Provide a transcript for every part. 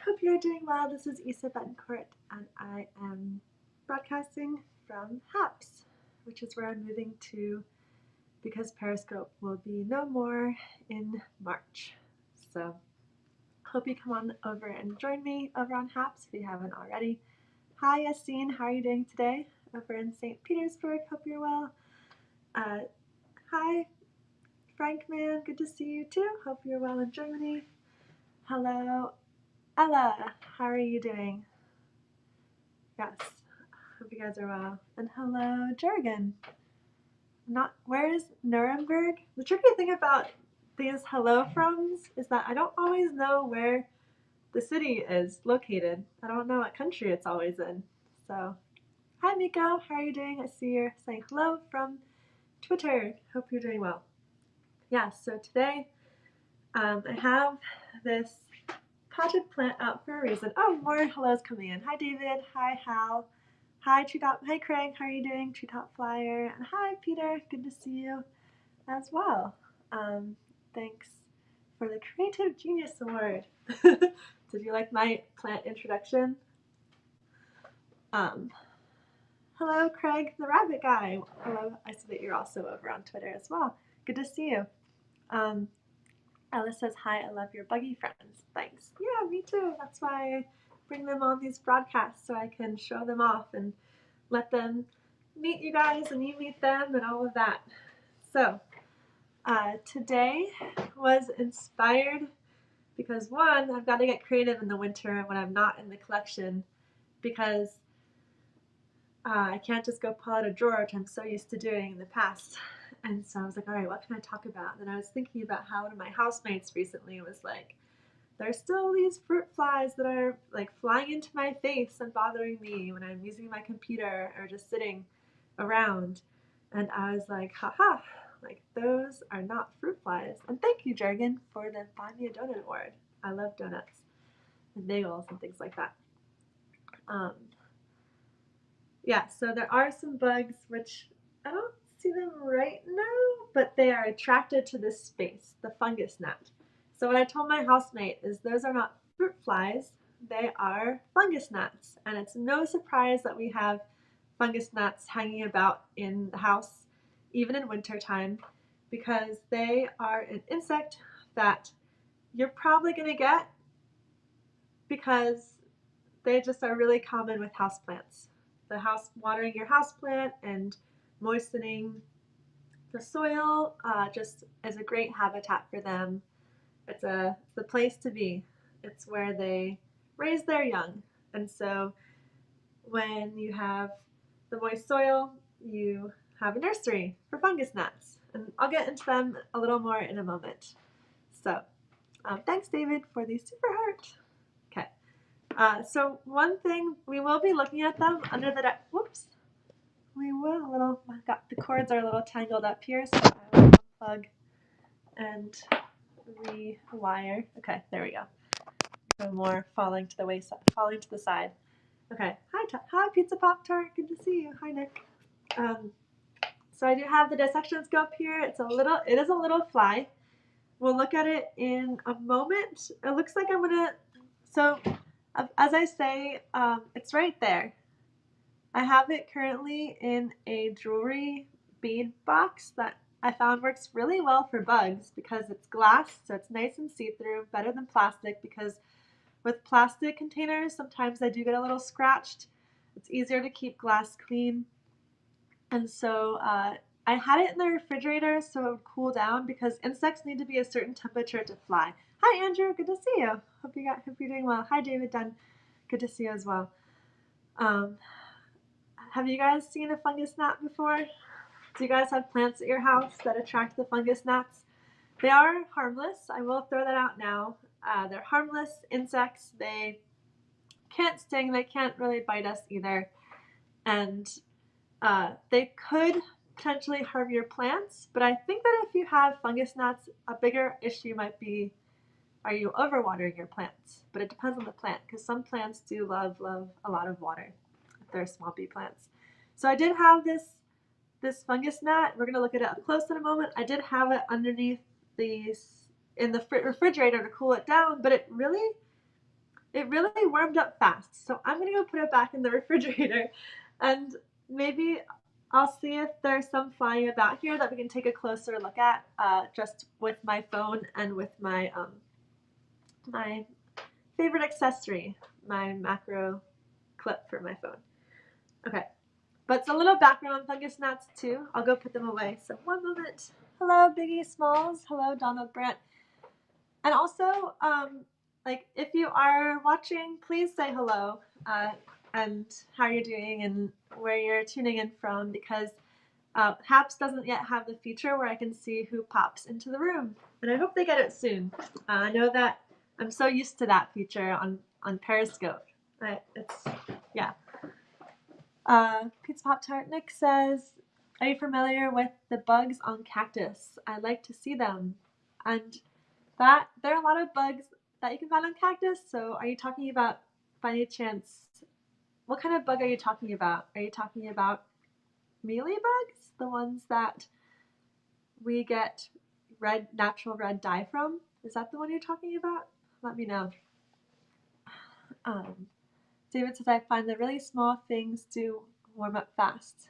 hope you're doing well. This is Isa Betancourt, and I am broadcasting from HAPS, which is where I'm moving to because Periscope will be no more in March. So hope you come on over and join me over on HAPS if you haven't already. Hi Yassine, how are you doing today? Over in St. Petersburg, hope you're well. Hi Frankman, good to see you too. Hope you're well in Germany. Hello Ella, how are you doing? Yes, hope you guys are well. And hello Jurgen. Where is Nuremberg? The tricky thing about these hello froms is that I don't always know where the city is located. I don't know what country it's always in. So, hi Miko, how are you doing? I see you're saying hello from Twitter. Hope you're doing well. Yeah, so today I have this potted plant out for a reason. Oh, more hellos coming in. Hi David, hi Hal, hi Treetop, hi Craig, how are you doing? Treetop Flyer, and hi Peter, good to see you as well. Thanks for the Creative Genius Award. Did you like my plant introduction? Hello Craig, the rabbit guy. Hello, I see that you're also over on Twitter as well. Good to see you. Alice says, hi, I love your buggy friends. Thanks. Yeah, me too. That's why I bring them on these broadcasts so I can show them off and let them meet you guys and you meet them and all of that. So today was inspired because one, I've got to get creative in the winter when I'm not in the collection because I can't just go pull out a drawer, which I'm so used to doing in the past. And so I was like, all right, what can I talk about? And I was thinking about how one of my housemates recently was like, there's still these fruit flies that are like flying into my face and bothering me when I'm using my computer or just sitting around. And I was like, haha, like those are not fruit flies. And thank you, Jurgen, for the Buy Me a Donut Award. I love donuts and bagels and things like that. Yeah, so there are some bugs which I don't see them right now, but they are attracted to this space, the fungus gnat. So what I told my housemate is those are not fruit flies, they are fungus gnats. And it's no surprise that we have fungus gnats hanging about in the house, even in wintertime, because they are an insect that you're probably going to get because they just are really common with houseplants. Watering your houseplant and moistening the soil just is a great habitat for them. It's the place to be. It's where they raise their young. And so when you have the moist soil, you have a nursery for fungus gnats. And I'll get into them a little more in a moment. So thanks, David, for the super heart. Okay. So one thing, we will be looking at them under the whoops. We will the cords are a little tangled up here, so I will unplug and rewire. Okay, there we go. No more falling to the side. Okay, hi Pizza Pop Tart, good to see you. Hi Nick. So I do have the dissection scope here. It is a little fly. We'll look at it in a moment. It looks like so as I say, it's right there. I have it currently in a jewelry bead box that I found works really well for bugs because it's glass, so it's nice and see-through, better than plastic because with plastic containers, sometimes they do get a little scratched. It's easier to keep glass clean. And so I had it in the refrigerator so it would cool down because insects need to be a certain temperature to fly. Hi Andrew, good to see you. Hope you're doing well. Hi David Dunn, good to see you as well. Have you guys seen a fungus gnat before? Do you guys have plants at your house that attract the fungus gnats? They are harmless. I will throw that out now. They're harmless insects. They can't sting. They can't really bite us either. And they could potentially harm your plants. But I think that if you have fungus gnats, a bigger issue might be, are you overwatering your plants? But it depends on the plant because some plants do love a lot of water. They're swampy plants. So I did have this fungus gnat. We're going to look at it up close in a moment. I did have it underneath in the refrigerator to cool it down, but it it really warmed up fast. So I'm gonna go put it back in the refrigerator, and maybe I'll see if there's some flying about here that we can take a closer look at, just with my phone and with my my favorite accessory, my macro clip for my phone. Okay, but it's a little background on fungus gnats too. I'll go put them away. So one moment. Hello, Biggie Smalls. Hello, Donald Brandt. And also, like if you are watching, please say hello and how you're doing and where you're tuning in from, because Haps doesn't yet have the feature where I can see who pops into the room, and I hope they get it soon. I know that I'm so used to that feature on Periscope. Yeah. Pizza Pop Tart Nick says, "Are you familiar with the bugs on cactus? I like to see them." And that there are a lot of bugs that you can find on cactus. So are you talking about, by any chance, what kind of bug are you talking about? Are you talking about mealybugs, the ones that we get natural red dye from? Is that the one you're talking about? Let me know. David says, I find the really small things do warm up fast.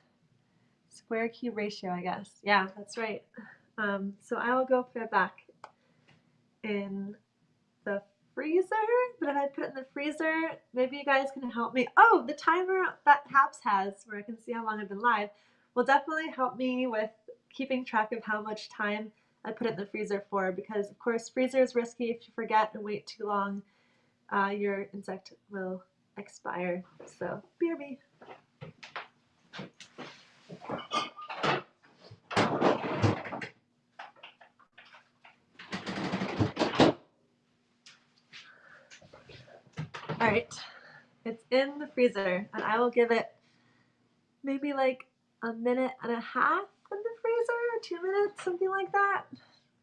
Square key ratio, I guess. Yeah, that's right. So I will go put it back in the freezer, but if I put it in the freezer, maybe you guys can help me. Oh, the timer that Haps has where I can see how long I've been live will definitely help me with keeping track of how much time I put it in the freezer for, because of course freezer is risky. If you forget and wait too long, your insect will expire. So BRB. All right, it's in the freezer, and I will give it maybe like a minute and a half in the freezer, 2 minutes, something like that.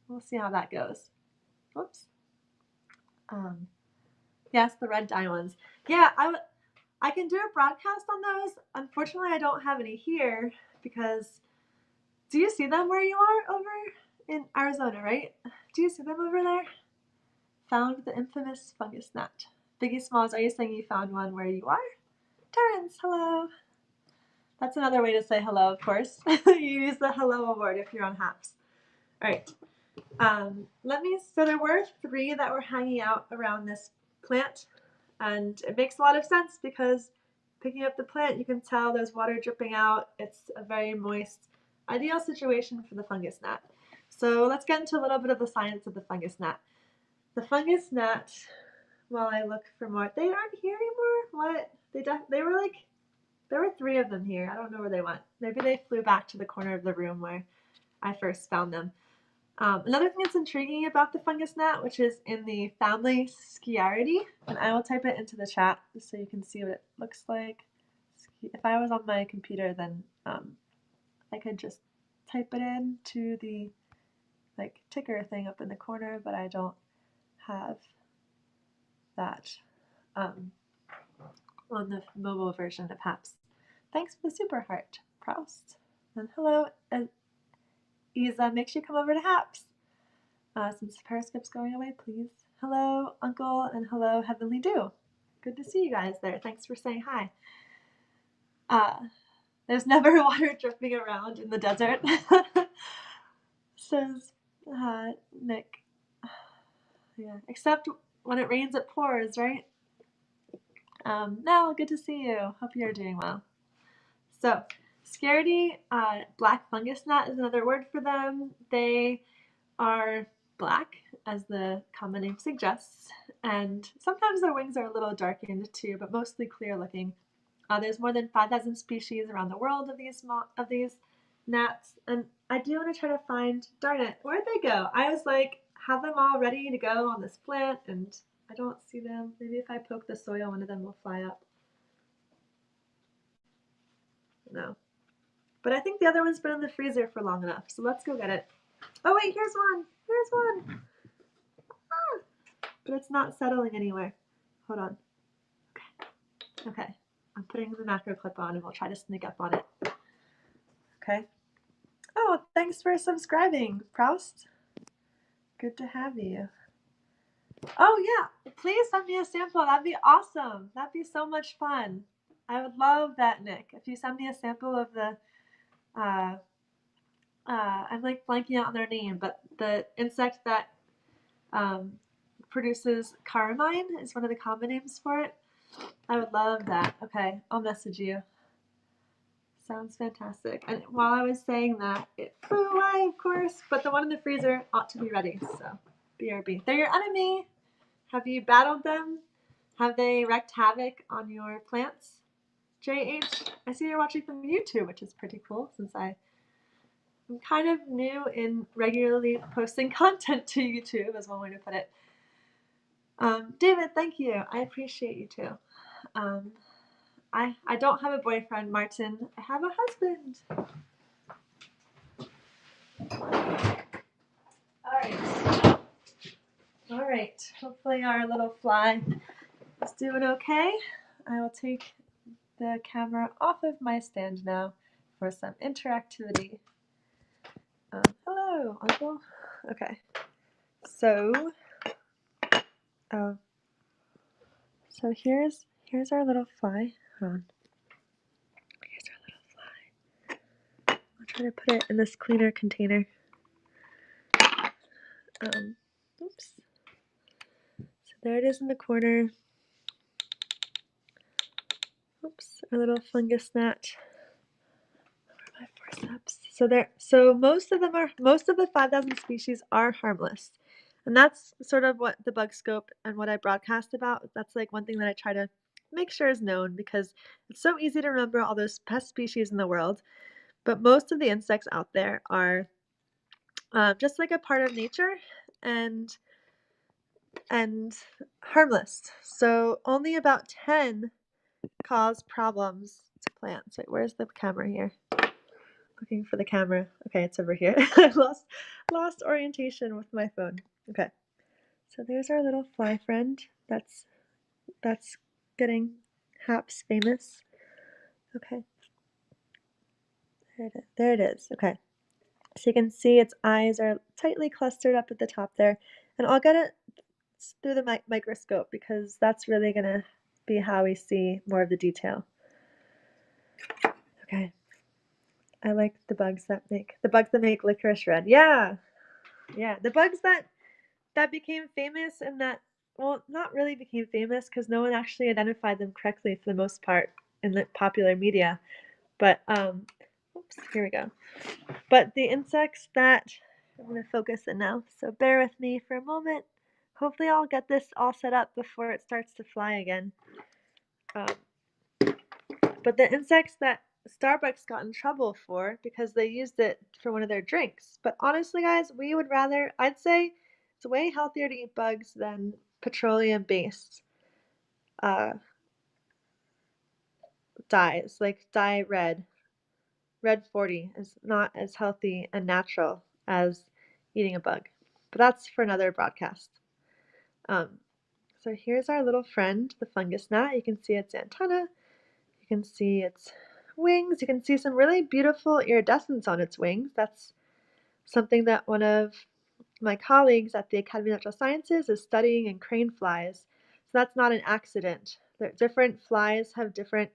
We'll see how that goes. Whoops. Yes, the red dye ones. Yeah, I can do a broadcast on those. Unfortunately, I don't have any here because, do you see them where you are over in Arizona, right? Do you see them over there? Found the infamous fungus gnat. Biggie Smalls, are you saying you found one where you are? Terrence, hello. That's another way to say hello, of course. You use the hello award if you're on Haps. All right. So there were 3 that were hanging out around this plant, and it makes a lot of sense because picking up the plant, you can tell there's water dripping out. It's a very moist, ideal situation for the fungus gnat. So let's get into a little bit of the science of the fungus gnat. The fungus gnat, while I look for more, they aren't here anymore. What? They were like, there were 3 of them here. I don't know where they went. Maybe they flew back to the corner of the room where I first found them. Another thing that's intriguing about the fungus gnat, which is in the family Sciaridae, and I will type it into the chat just so you can see what it looks like. If I was on my computer, then I could just type it into the like ticker thing up in the corner, but I don't have that on the mobile version of Haps. Thanks for the super heart, Proust. And hello, Isa, make sure you come over to Haps. Since Periscope's going away, please. Hello, Uncle, and hello, Heavenly Dew. Good to see you guys there. Thanks for saying hi. There's never water dripping around in the desert, says Nick. Yeah, except when it rains, it pours, right? Nell, good to see you. Hope you're doing well. So, Sciaridae, black fungus gnat is another word for them. They are black, as the common name suggests, and sometimes their wings are a little darkened too, but mostly clear looking. There's more than 5,000 species around the world of these gnats, and I do want to try to find, darn it, where'd they go? I was like, have them all ready to go on this plant, and I don't see them. Maybe if I poke the soil, one of them will fly up. No. But I think the other one's been in the freezer for long enough, so let's go get it. Oh wait, here's one. Here's one. Ah, but it's not settling anywhere. Hold on. Okay. Okay. I'm putting the macro clip on and we'll try to sneak up on it. Okay. Oh, thanks for subscribing, Proust. Good to have you. Oh yeah, please send me a sample. That'd be awesome. That'd be so much fun. I would love that, Nick. If you send me a sample of the, uh, I'm like blanking out on their name, but the insect that um, produces carmine is one of the common names for it. I would love that. Okay, I'll message you. Sounds fantastic. And while I was saying that, it flew away, of course, but the one in the freezer ought to be ready. So, BRB. They're your enemy. Have you battled them? Have they wreaked havoc on your plants? JH, I see you're watching from YouTube, which is pretty cool since I'm kind of new in regularly posting content to YouTube, is one way to put it. David, thank you. I appreciate you too. I don't have a boyfriend, Martin. I have a husband. All right. Hopefully our little fly is doing okay. I will take the camera off of my stand now for some interactivity. Hello, Uncle. Okay. So, so here's our little fly. Hold on. Here's our little fly. I'll try to put it in this cleaner container. Oops. So there it is in the corner. Oops, our little fungus gnat. My forceps. So most of the 5,000 species are harmless. And that's sort of what the bug scope and what I broadcast about. That's like one thing that I try to make sure is known because it's so easy to remember all those pest species in the world. But most of the insects out there are just like a part of nature and harmless. So only about 10 cause problems to plants. Wait, where's the camera here? Looking for the camera. Okay, it's over here. I lost orientation with my phone. Okay. So there's our little fly friend. That's getting haps famous. Okay. There it is. Okay. So you can see its eyes are tightly clustered up at the top there. And I'll get it through the microscope because that's really going to be how we see more of the detail. Okay. I like the bugs that make licorice red. Yeah. Yeah. The bugs that became famous and that, well, not really became famous because no one actually identified them correctly for the most part in the popular media. But, oops, here we go. But the insects that, I'm going to focus in now, so bear with me for a moment. Hopefully I'll get this all set up before it starts to fly again. But the insects that Starbucks got in trouble for because they used it for one of their drinks. But honestly, guys, we would rather, I'd say it's way healthier to eat bugs than petroleum-based dyes, like dye red. Red 40 is not as healthy and natural as eating a bug. But that's for another broadcast. So here's our little friend, the fungus gnat. You can see its antenna. You can see its wings. You can see some really beautiful iridescence on its wings. That's something that one of my colleagues at the Academy of Natural Sciences is studying in crane flies. So that's not an accident. Different flies have different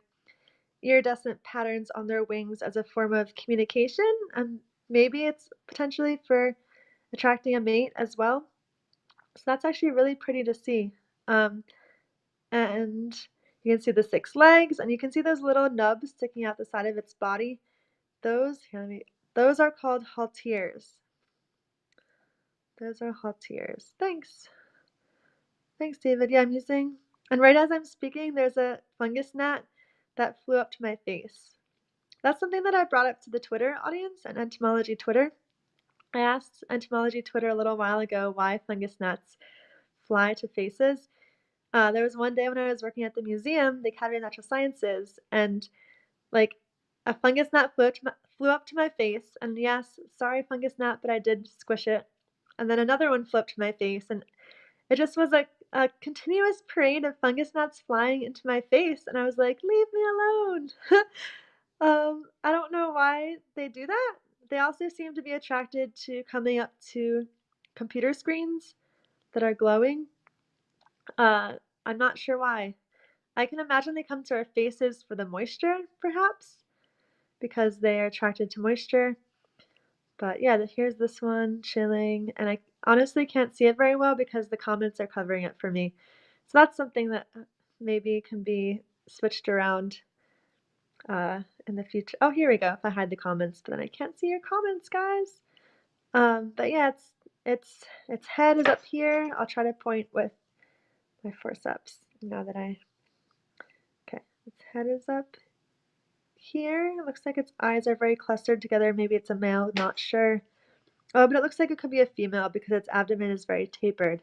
iridescent patterns on their wings as a form of communication, and maybe it's potentially for attracting a mate as well. So that's actually really pretty to see. And you can see the 6 legs, and you can see those little nubs sticking out the side of its body. Those are called halteres. Those are halteres. Thanks. Thanks, David. Yeah, I'm using, and right as I'm speaking, there's a fungus gnat that flew up to my face. That's something that I brought up to the Twitter audience and entomology Twitter. I asked entomology Twitter a little while ago why fungus gnats fly to faces. There was one day when I was working at the museum, the Academy of Natural Sciences, and like a fungus gnat flew up to my face, and yes, sorry fungus gnat, but I did squish it. And then another one flew up to my face, and it just was a continuous parade of fungus gnats flying into my face, and I was like, leave me alone. I don't know why they do that. They also seem to be attracted to coming up to computer screens that are glowing. I'm not sure why. I can imagine they come to our faces for the moisture, perhaps, because they are attracted to moisture. But yeah, here's this one chilling, and I honestly can't see it very well because the comments are covering it for me. So that's something that maybe can be switched around in the future. Oh, here we go. If I hide the comments, but then I can't see your comments, guys. But yeah, its head is up here. I'll try to point with my forceps now that okay, its head is up here. It looks like its eyes are very clustered together. Maybe it's a male, not sure. Oh, but it looks like it could be a female because its abdomen is very tapered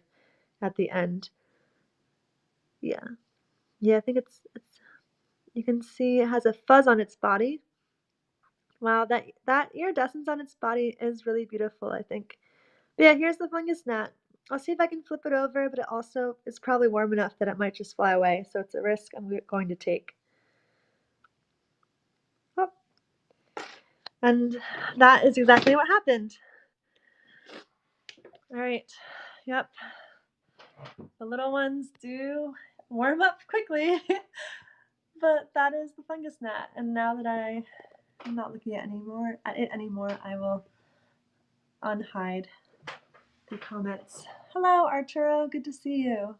at the end. Yeah. Yeah, I think it's you can see it has a fuzz on its body. Wow, that iridescence on its body is really beautiful, I think. But yeah, here's the fungus gnat. I'll see if I can flip it over, but it also is probably warm enough that it might just fly away, so it's a risk I'm going to take. Oh. And that is exactly what happened. All right. Yep. The little ones do warm up quickly, but that is the fungus gnat. And now that I'm not looking at it anymore, I will unhide the comments. Hello, Arturo. Good to see you.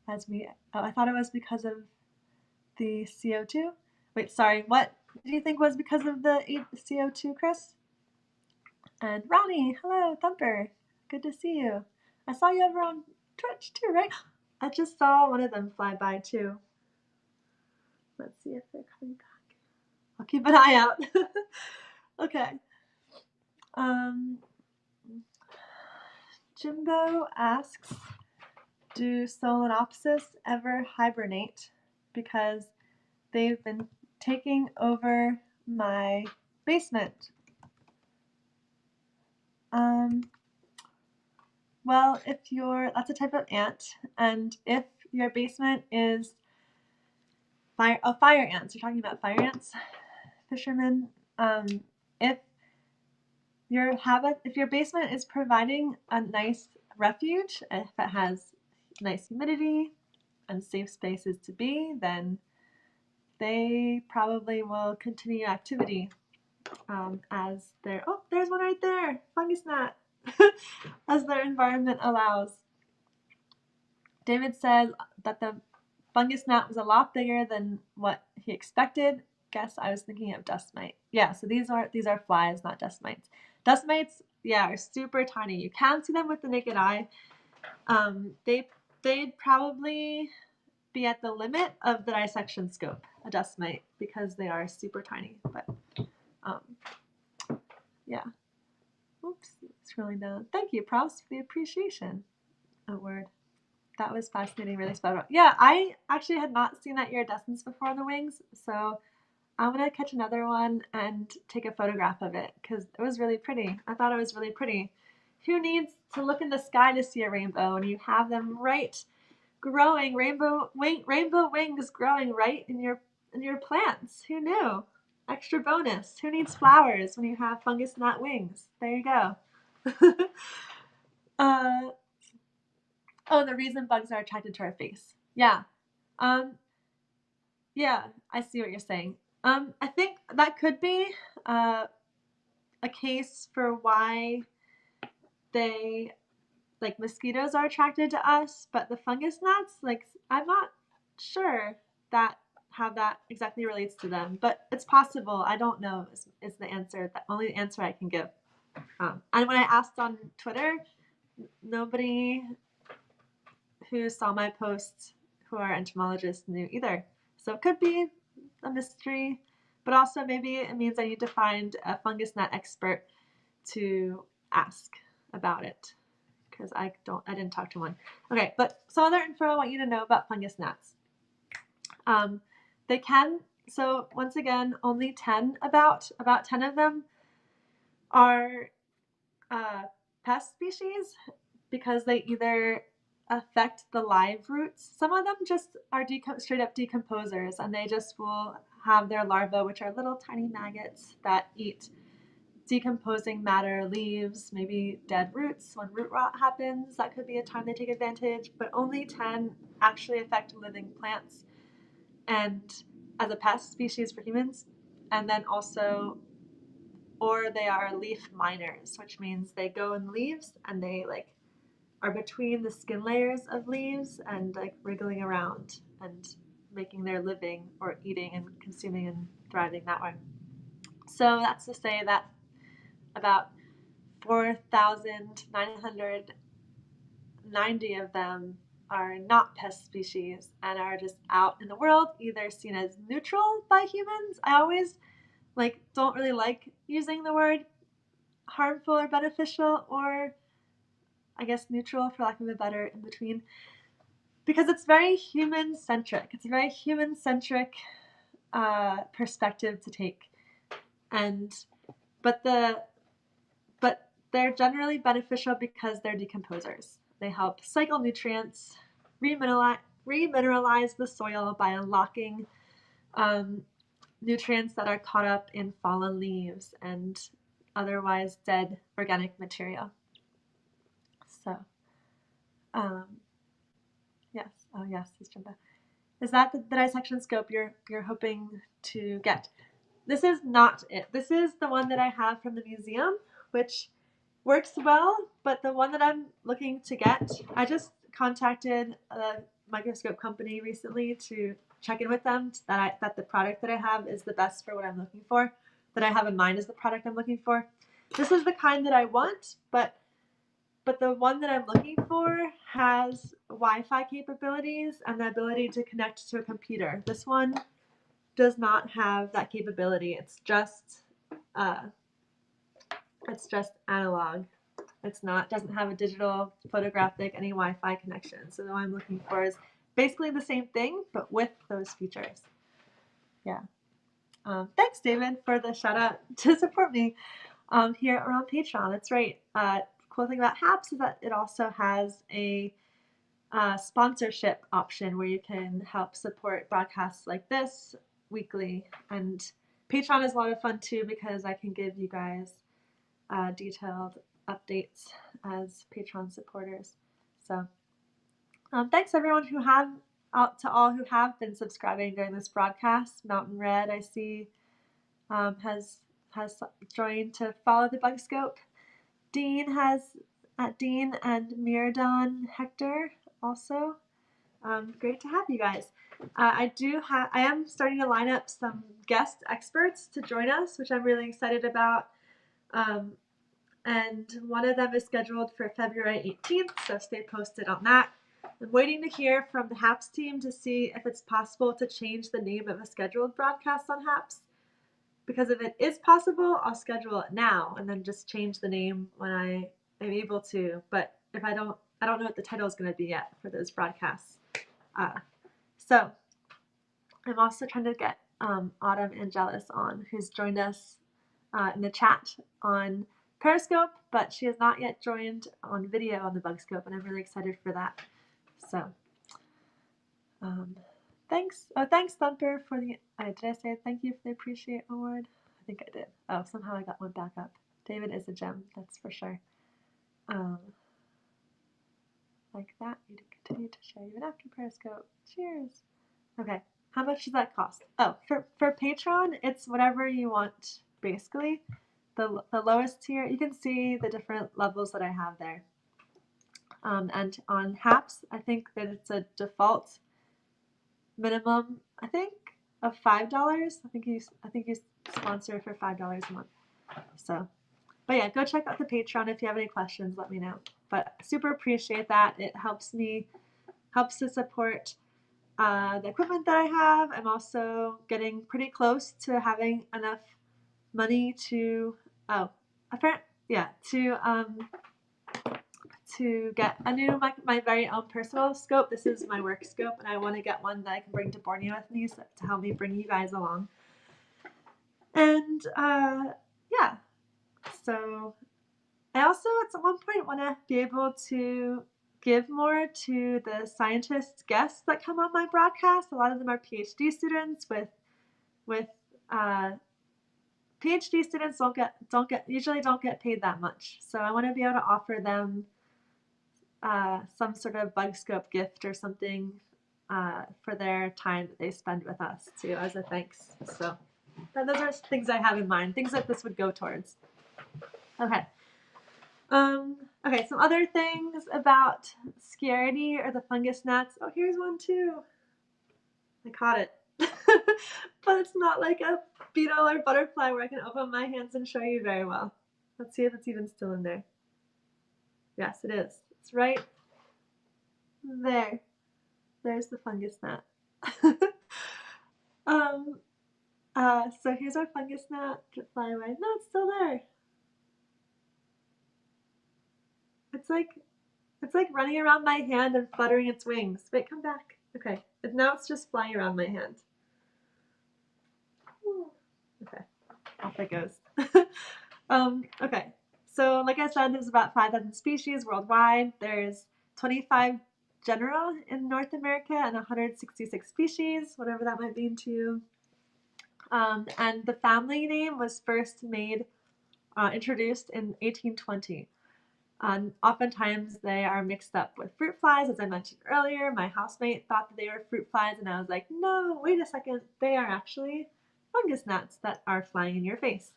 I thought it was because of the CO2. Wait, sorry. What do you think was because of the CO2, Chris? And Ronnie, hello, Thumper. Good to see you. I saw you over on Twitch too, right? I just saw one of them fly by too. Let's see if they're coming back. I'll keep an eye out. Okay. Jimbo asks, do Solenopsis ever hibernate? Because they've been taking over my basement. Well, that's a type of ant, and if your basement is fire ants, you're talking about fire ants, fishermen. If your basement is providing a nice refuge, if it has nice humidity and safe spaces to be, then they probably will continue activity as there's one right there, fungus gnat, as their environment allows. David said that the fungus gnat was a lot bigger than what he expected. Guess I was thinking of dust mite. Yeah, so these are flies, not dust mites. Dust mites, yeah, are super tiny. You can see them with the naked eye. They'd probably be at the limit of the dissection scope, a dust mite, because they are super tiny. But yeah. Oops, scrolling down. Thank you, Proust, for the appreciation award. That was fascinating, really special. Yeah, I actually had not seen that iridescence before on the wings, so I'm gonna catch another one and take a photograph of it because it was really pretty. I thought it was really pretty. Who needs to look in the sky to see a rainbow when you have them right growing, rainbow wings growing right in your plants? Who knew? Extra bonus. Who needs flowers when you have fungus gnat wings? There you go. Oh, the reason bugs are attracted to our face. Yeah. Yeah, I see what you're saying. I think that could be a case for why mosquitoes are attracted to us, but the fungus gnats, I'm not sure how that exactly relates to them, but it's possible. I don't know is the answer, the only answer I can give. And when I asked on Twitter, nobody who saw my posts who are entomologists knew either. So it could be a mystery, but also maybe it means I need to find a fungus gnat expert to ask about it because I didn't talk to one. Okay, but some other info I want you to know about fungus gnats. So once again, only 10 about 10 of them are pest species because they either affect the live roots. Some of them just are straight up decomposers, and they just will have their larvae, which are little tiny maggots that eat decomposing matter, leaves, maybe dead roots. When root rot happens, that could be a time they take advantage, but only 10 actually affect living plants and as a pest species for humans. And then also, or they are leaf miners, which means they go in leaves and they like are between the skin layers of leaves and like wriggling around and making their living or eating and consuming and thriving that way. So that's to say that about 4,990 of them are not pest species and are just out in the world, either seen as neutral by humans. I always like don't really like using the word harmful or beneficial, or I guess neutral for lack of a better in between, because it's very human centric. It's a very human centric perspective to take, and but they're generally beneficial because they're decomposers. They help cycle nutrients, remineralize the soil by unlocking nutrients that are caught up in fallen leaves and otherwise dead organic material. So, yes, oh yes, Jimba. Is that the dissection scope you're hoping to get? This is not it. This is the one that I have from the museum, which works well, but the one that I'm looking to get, I just contacted a microscope company recently to check in with them that the product that I have is the best for what I'm looking for, that I have in mind is the product I'm looking for. This is the kind that I want, but the one that I'm looking for has Wi-Fi capabilities and the ability to connect to a computer. This one does not have that capability. It's just analog. Doesn't have a digital, photographic, any Wi-Fi connection. So the one I'm looking for is basically the same thing, but with those features. Yeah. Thanks, David, for the shout out to support me here around Patreon. That's right. Cool thing about HAPS is that it also has a sponsorship option where you can help support broadcasts like this weekly. And Patreon is a lot of fun too because I can give you guys detailed updates as Patreon supporters. So thanks everyone to all who have been subscribing during this broadcast. Mountain Red, I see, has joined to follow the Bug Scope. Dean and Miradon Hector also. Great to have you guys. I am starting to line up some guest experts to join us, which I'm really excited about. And one of them is scheduled for February 18th, so stay posted on that. I'm waiting to hear from the HAPS team to see if it's possible to change the name of a scheduled broadcast on HAPS. Because if it is possible, I'll schedule it now and then just change the name when I am able to. But if I don't know what the title is going to be yet for those broadcasts. So I'm also trying to get Autumn Angelis on, who's joined us in the chat on Periscope, but she has not yet joined on video on the Bug Scope, and I'm really excited for that. So, thanks. Oh, thanks, Thumper, for the. Did I say thank you for the Appreciate Award? I think I did. Oh, somehow I got one back up. David is a gem, that's for sure. Like that, you continue to share even after Periscope. Cheers. Okay, how much does that cost? Oh, for Patreon, it's whatever you want, basically. The lowest tier, you can see the different levels that I have there. And on HAPS, I think that it's a default minimum, I think, of $5. I think you sponsor for $5 a month. So, but yeah, go check out the Patreon. If you have any questions, let me know. But super appreciate that. It helps to support the equipment that I have. I'm also getting pretty close to having enough money to get a new my very own personal scope. This is my work scope, and I want to get one that I can bring to Borneo with me to help me bring you guys along. And yeah, so I also at one point want to be able to give more to the scientist guests that come on my broadcast. A lot of them are PhD students with PhD students usually don't get paid that much. So I want to be able to offer them some sort of Bug Scope gift or something for their time that they spend with us too, as a thanks. So those are things I have in mind, things that this would go towards. Okay. Okay, some other things about Scaredy or the fungus gnats. Oh, here's one too. I caught it. But it's not like a beetle or butterfly where I can open my hands and show you very well. Let's see if it's even still in there. Yes, it is. It's right there. There's the fungus gnat. So here's our fungus gnat. Fly away. No, it's still there. It's like running around my hand and fluttering its wings. Wait, come back. Okay, and now it's just flying around my hand. Okay, off it goes. Okay, so like I said, there's about 5,000 species worldwide. There's 25 genera in North America and 166 species, whatever that might mean to you. And the family name was first introduced in 1820. Oftentimes they are mixed up with fruit flies, as I mentioned earlier. My housemate thought that they were fruit flies, and I was like, no, wait a second, they are actually fungus gnats that are flying in your face.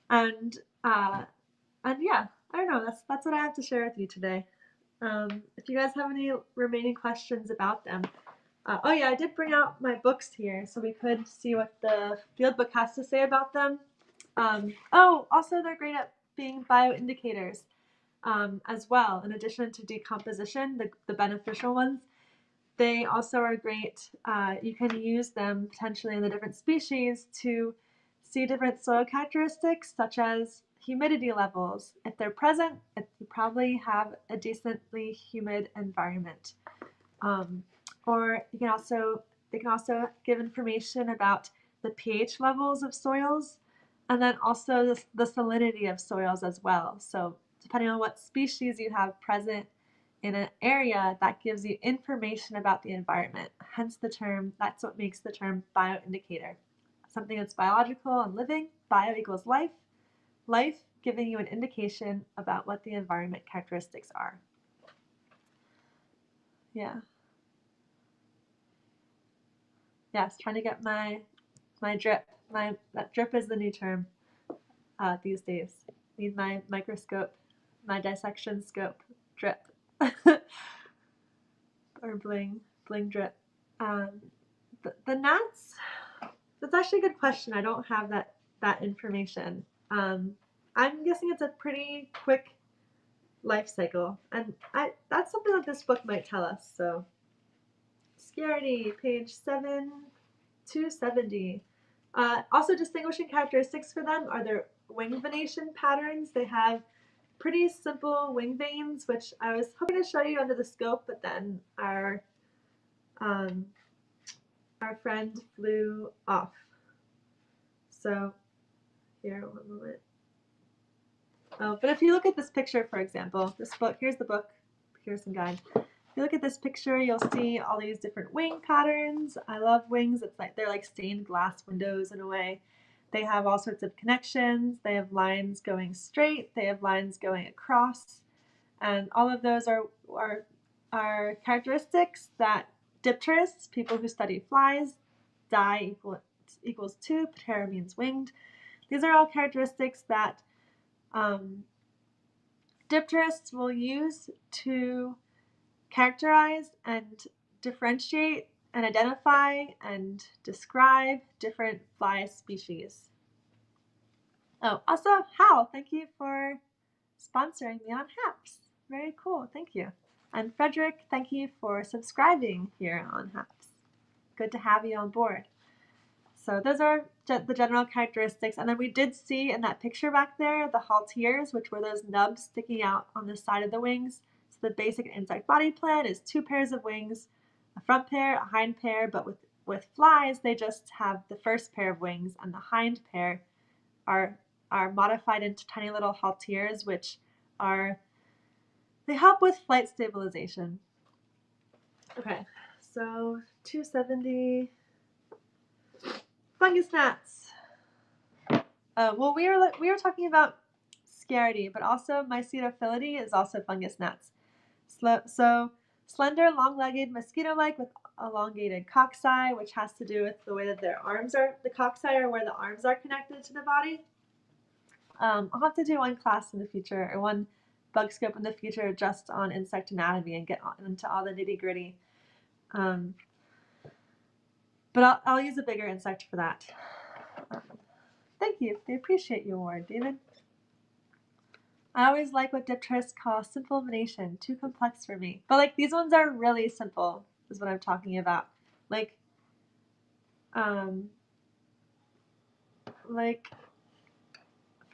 And yeah, I don't know, that's what I have to share with you today. If you guys have any remaining questions about them. Oh yeah, I did bring out my books here so we could see what the field book has to say about them. Oh, also they're great at being bioindicators. As well, in addition to decomposition, the beneficial ones. They also are great. You can use them potentially in the different species to see different soil characteristics, such as humidity levels. If they're present, you probably have a decently humid environment. Or they can also give information about the pH levels of soils, and then also the salinity of soils as well. So depending on what species you have present in an area, that gives you information about the environment. Hence the term, that's what makes the term bioindicator. Something that's biological and living, bio equals life, life giving you an indication about what the environment characteristics are. Yeah. Yes, trying to get my drip. That drip is the new term these days. Need my microscope, my dissection scope drip. Or bling drip. The gnats, that's actually a good question. I don't have that information. I'm guessing it's a pretty quick life cycle, and that's something that this book might tell us. So Scaredy, page 270. Also, distinguishing characteristics for them are their wing venation patterns. They have pretty simple wing veins, which I was hoping to show you under the scope, but then our friend flew off. So here, one moment. Oh, but if you look at this picture, for example, this book, here's the book, here's some guide. If you look at this picture, you'll see all these different wing patterns. I love wings. It's like they're like stained glass windows in a way. They have all sorts of connections. They have lines going straight. They have lines going across. And all of those are characteristics that dipterists, people who study flies, di equals 2, ptera means winged. These are all characteristics that dipterists will use to characterize and differentiate and identify and describe different fly species. Oh, also, Hal, thank you for sponsoring me on HAPS. Very cool, thank you. And Frederick, thank you for subscribing here on HAPS. Good to have you on board. So those are the general characteristics. And then we did see in that picture back there, the halteres, which were those nubs sticking out on the side of the wings. So the basic insect body plan is 2 pairs of wings, a front pair, a hind pair, but with flies, they just have the first pair of wings, and the hind pair are modified into tiny little halteres, which they help with flight stabilization. Okay, so 270. Fungus gnats. Well, we were talking about Scaredy, but also Mycetophilidae is also fungus gnats. So slender, long-legged, mosquito-like with elongated cocci, which has to do with the way that their arms are, the cocci are where the arms are connected to the body. I'll have to do one class in the future, or one bug scope in the future just on insect anatomy and get into all the nitty gritty. But I'll use a bigger insect for that. Thank you. They appreciate your award, David. I always like what Dipterists call simple venation. Too complex for me. But like these ones are really simple, is what I'm talking about. Like, for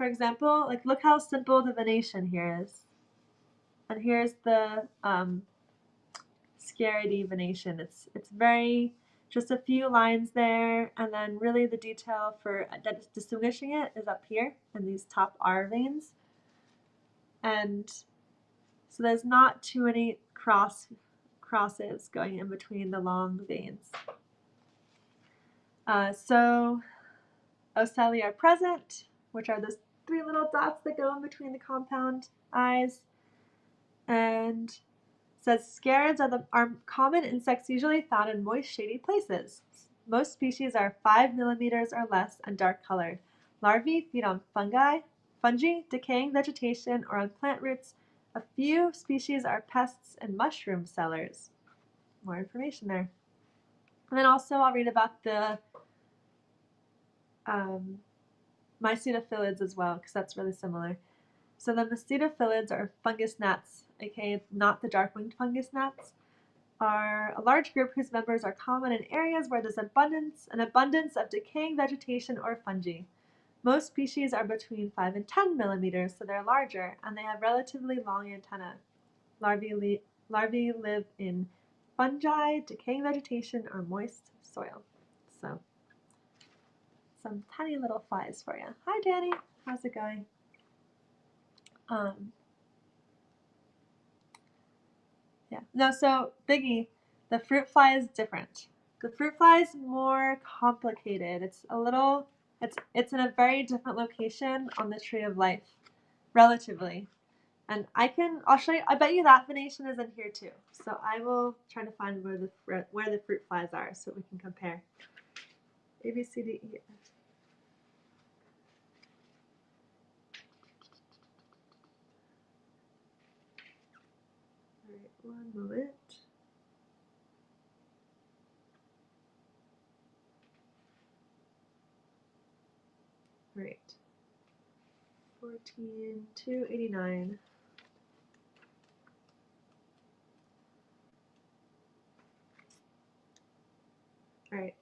example, like look how simple the venation here is. And here's the Scaridy venation. It's very, just a few lines there, and then really the detail for distinguishing it is up here in these top R veins. And so there's not too many crosses going in between the long veins. So ocelli are present, which are those 3 little dots that go in between the compound eyes. And says scarids are common insects usually found in moist, shady places. Most species are 5 millimeters or less and dark colored. Larvae feed on fungi, decaying vegetation, or on plant roots. A few species are pests and mushroom sellers. More information there. And then also I'll read about the mycetophilids as well, because that's really similar. So the mycetophilids, or fungus gnats, aka not the dark-winged fungus gnats, are a large group whose members are common in areas where there's an abundance of decaying vegetation or fungi. Most species are between 5 and 10 millimeters, so they're larger, and they have relatively long antennae. Larvae live in fungi, decaying vegetation, or moist soil. So, some tiny little flies for you. Hi, Danny. How's it going? Yeah. No, so Biggie, the fruit fly is different. The fruit fly is more complicated. It's in a very different location on the tree of life, relatively. And I'll show you, I bet you that venation is in here too. So I will try to find where the fruit flies are so we can compare. A, B, C, D, E, F. All right, one moment. All right. 14,289. All right.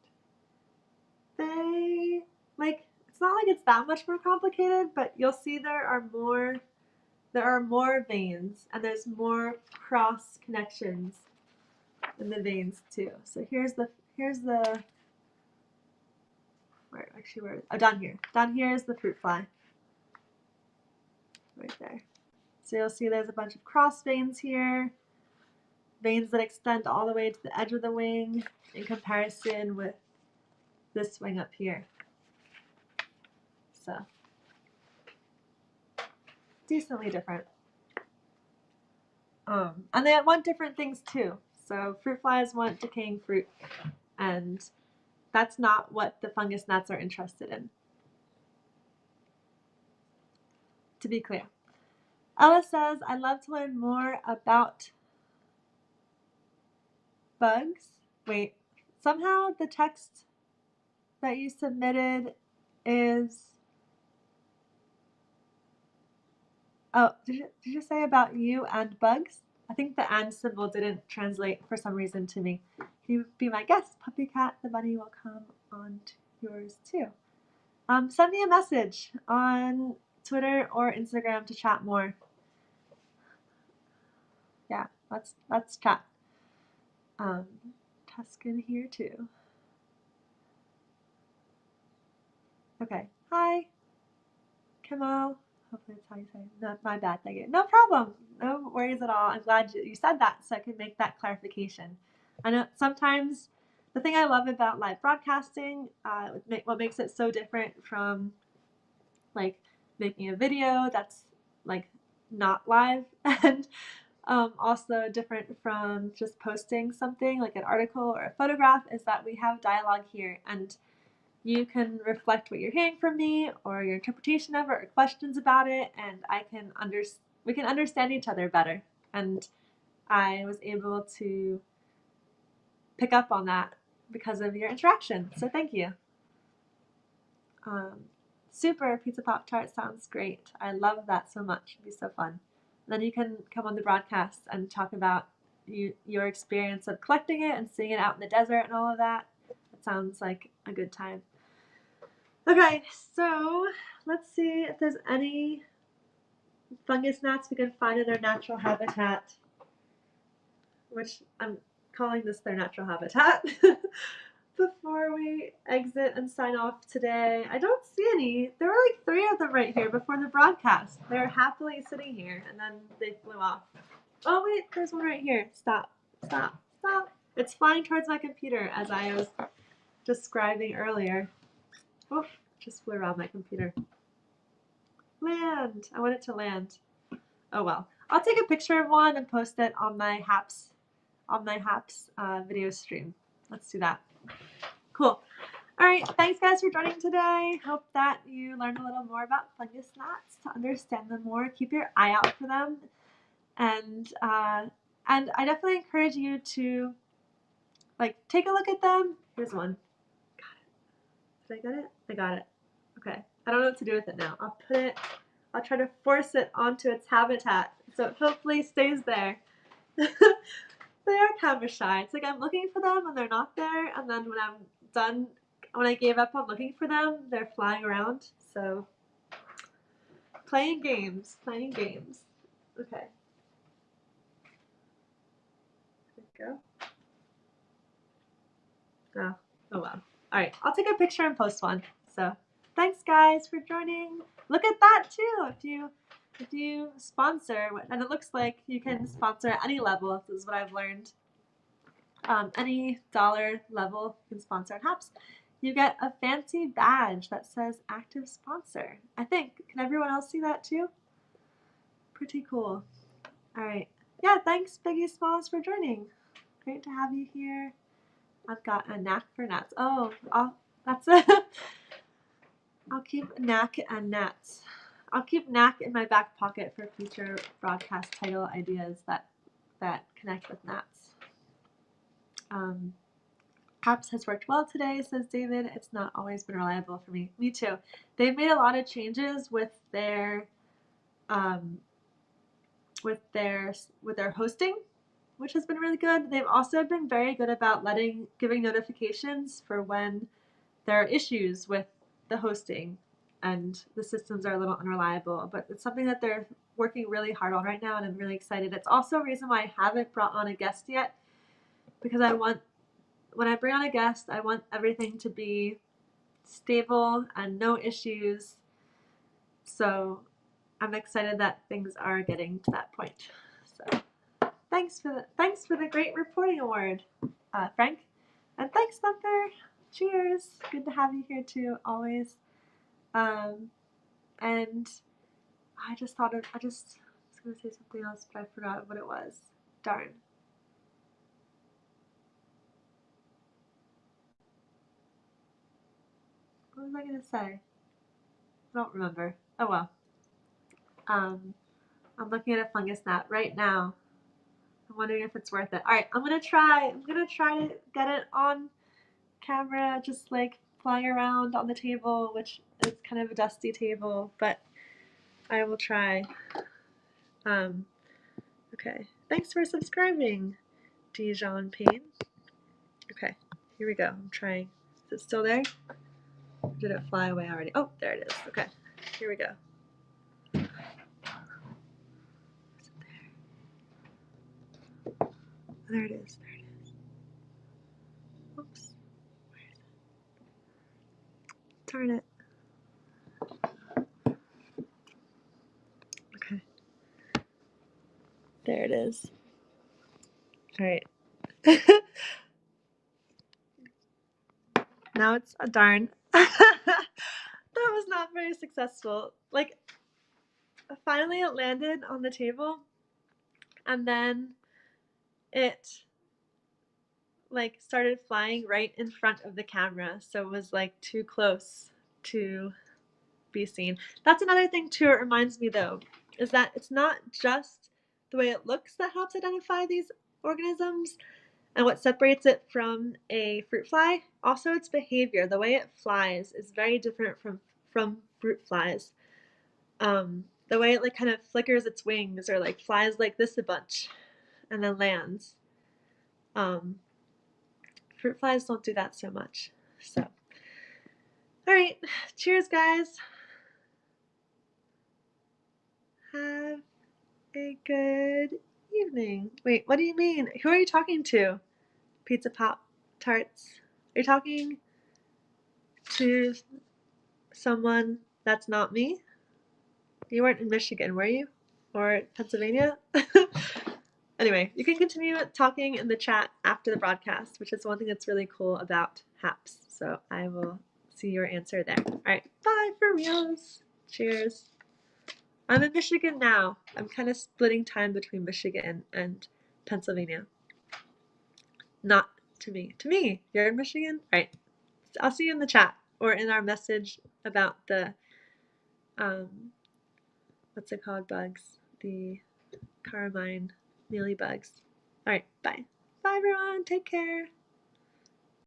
It's not like it's that much more complicated, but you'll see there are more veins, and there's more cross connections in the veins too. So here's the down here. Down here is the fruit fly. Right there. So you'll see there's a bunch of cross veins here. Veins that extend all the way to the edge of the wing in comparison with this wing up here. So decently different. And they want different things too. So fruit flies want decaying fruit, and that's not what the fungus gnats are interested in. To be clear. Ella says, I'd love to learn more about bugs. Wait, somehow the text that you submitted is, oh, did you say about you and bugs? I think the and symbol didn't translate for some reason to me. Can you be my guest, Puppy Cat? The bunny will come on to yours too. Send me a message on Twitter or Instagram to chat more. Yeah, let's chat. Tuscan here too. Okay. Hi, Kamal. Hopefully that's how you say it. No, my bad, thank you. No problem. No worries at all. I'm glad you said that so I could make that clarification. I know sometimes the thing I love about live broadcasting, what makes it so different from like making a video that's like not live and Also different from just posting something like an article or a photograph is that we have dialogue here, and you can reflect what you're hearing from me or your interpretation of it or questions about it, and we can understand each other better. And I was able to pick up on that because of your interaction. So thank you. Super Pizza Pop Tart sounds great. I love that so much. It'd be so fun. And then you can come on the broadcast and talk about your experience of collecting it and seeing it out in the desert and all of that. It sounds like a good time. Okay, so let's see if there's any fungus gnats we can find in their natural habitat, which I'm calling this their natural habitat. Before we exit and sign off today, I don't see any. There were like 3 of them right here before the broadcast. They're happily sitting here, and then they flew off. Oh wait, there's one right here. Stop, stop, stop. It's flying towards my computer as I was describing earlier. Oh, just flew around my computer. Land. I want it to land. Oh well. I'll take a picture of one and post it on my Haps video stream. Let's do that. Cool. All right. Thanks guys for joining today. Hope that you learned a little more about fungus gnats to understand them more. Keep your eye out for them, and I definitely encourage you to take a look at them. Here's one. Got it. Did I get it? I got it. Okay. I don't know what to do with it now. I'll try to force it onto its habitat so it hopefully stays there. They are camera shy. It's like I'm looking for them and they're not there, and then when I'm done, when I gave up on looking for them, they're flying around. So playing games. Okay. There we go. Oh well. All right. I'll take a picture and post one. So thanks guys for joining. Look at that too. If you sponsor, and it looks like you can sponsor at any level. This is what I've learned. Any dollar level you can sponsor on Haps. You get a fancy badge that says active sponsor. I think. Can everyone else see that too? Pretty cool. All right. Yeah, thanks Biggie Smalls for joining. Great to have you here. I've got a knack for gnats. Oh, that's it. I'll keep knack and gnats. I'll keep knack in my back pocket for future broadcast title ideas that connect with gnats. Haps has worked well today, says David. It's not always been reliable for me. Me too. They've made a lot of changes with their hosting, which has been really good. They've also been very good about giving notifications for when there are issues with the hosting and the systems are a little unreliable, but it's something that they're working really hard on right now, and I'm really excited. It's also a reason why I haven't brought on a guest yet, because when I bring on a guest, I want everything to be stable and no issues. So I'm excited that things are getting to that point. So thanks for the great reporting award, Frank, and thanks Thumper. Cheers. Good to have you here too, always. And I was gonna say something else, but I forgot what it was. Darn. What was I gonna say? I don't remember. Oh well. I'm looking at a fungus gnat right now. I'm wondering if it's worth it. All right, I'm gonna try to get it on camera, just like flying around on the table, which is kind of a dusty table, but I will try. Okay. Thanks for subscribing, Dijon Payne. Okay, here we go. I'm trying. Is it still there? Or did it fly away already? Oh, there it is. Okay, here we go. Is it there? There it is. There it is. Oops. Where is it? Darn it. Okay. There it is. All right. Now it's a darn. That was not very successful. Like, finally it landed on the table, and then it like started flying right in front of the camera, so it was like too close to be seen. That's another thing too, it reminds me though, is that it's not just the way it looks that helps identify these organisms and what separates it from a fruit fly. Also its behavior, the way it flies is very different from fruit flies. The way it like kind of flickers its wings or like flies like this a bunch and then lands. Fruit flies don't do that so much. So, all right, cheers, guys. Have a good evening. Wait, what do you mean? Who are you talking to? Pizza Pop Tarts. Are you talking to someone that's not me? You weren't in Michigan, were you? Or Pennsylvania? Anyway, you can continue talking in the chat after the broadcast, which is one thing that's really cool about HAPS. So I will see your answer there. All right, bye for reals. Cheers. I'm in Michigan now. I'm kind of splitting time between Michigan and Pennsylvania. Not to me. To me, you're in Michigan? All right. I'll see you in the chat or in our message about the, what's it called, bugs? The carmine mealy bugs. All right, bye. Bye, everyone. Take care.